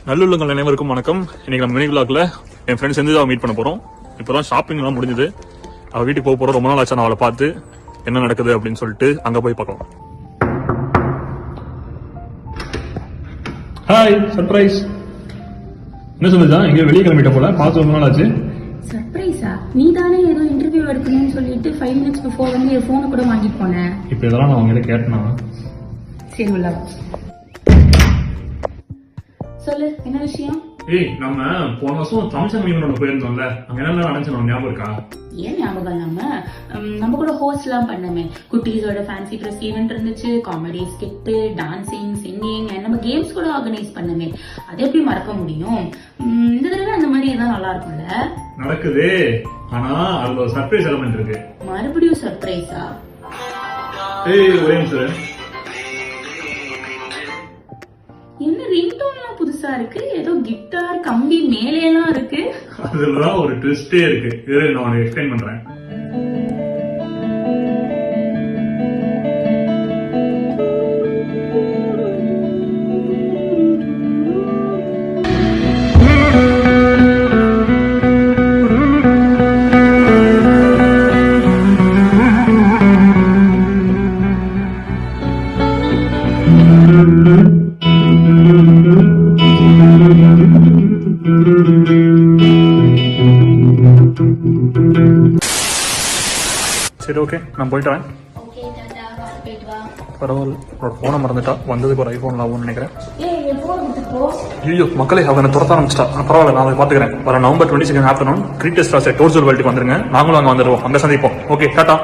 நல்லுள்ளங்கள் அனைவருக்கும் வணக்கம். இன்னைக்கு நம்ம மினி விளாக்ல என் ஃப்ரெண்ட்ஸ் செஞ்சு மீட் பண்ண போறோம். இப்பதான் ஷாப்பிங் எல்லாம் முடிஞ்சது. அவ வீட்டுக்கு போக போறோம். ரொம்ப நாள் ஆச்சு அவளை பார்த்து என்ன நடக்குது அப்படின்னு சொல்லிட்டு அங்க போய் பார்க்கலாம். Hi, surprise. என்ன சொல்லுதா? எங்க வெளியே கிளம்பிட்ட போல, பார்த்து ரொம்ப நாள் ஆச்சு. சர்ப்ரைஸா? நீ தானே ஏதோ இன்டர்வியூ எடுக்கணும்னு சொல்லிட்டு 5 minutes பிஃபோர் வந்து என் போனை கூட வாங்கிட்டு போனேன். இப்ப இதெல்லாம் நான் உங்ககிட்ட கேட்டேனா? சரி உள்ள சொல்லு, என்ன விஷயம்? ஏய், நம்ம போன வருஷம் தமிழ் மீனோட போயிருந்தோம்ல, அங்க என்ன நடந்துச்சு ஞாபகம் இருக்கா? ஏன் ஞாபகம் இல்லாம? நம்ம கூட ஹோஸ்ட் எல்லாம் பண்ணமே, குட்டீஸோட ஃபேன்சி ட்ரெஸ் ஈவென்ட் இருந்துச்சு, காமெடி ஸ்கிட், டான்சிங், சிங்கிங், நம்ம கேம்ஸ் கூட ஆர்கனைஸ் பண்ணமே. அதை எப்படி மறக்க முடியும்? இந்த தடவை அந்த மாதிரி எல்லாம் நல்லா இருக்கும்ல? நடக்குது, ஆனா அதுல ஒரு சர்ப்ரைஸ் எலிமெண்ட் இருக்கு. மறுபடியும் சர்ப்ரைஸா? ஏய், ஒரே நிமிஷம். என்ன ரிங்டோன்லாம் புதுசா இருக்கு? ஏதோ கிட்டார் கம்பி மேலே எல்லாம் இருக்கு. அதுலதான் ஒரு ட்விஸ்டே இருக்கு. இதை நான் உனக்கு எக்ஸ்பிளைன் பண்றேன். சரி, ஓகே, நான் போயிட்டு வரேன். பரவாயில்ல, அவரோட போனை மறந்துட்டா. வந்ததுக்கு ஒரு ஐபோன் ஆகும்னு நினைக்கிறேன். ஐயோ மக்களே, அவனை துரத்த ஆரம்பிச்சிட்டா. பரவாயில்ல, நான் அதை பாத்துக்கிறேன். வர November 22 ஆஃப்டர்நூன் கிரீட்டஸ் டோர்ஸ் வேர்ல்டுக்கு வந்துருங்க. நாங்களும் அங்க வந்துடுவோம். அங்க சந்திப்போம். ஓகே, டாடா.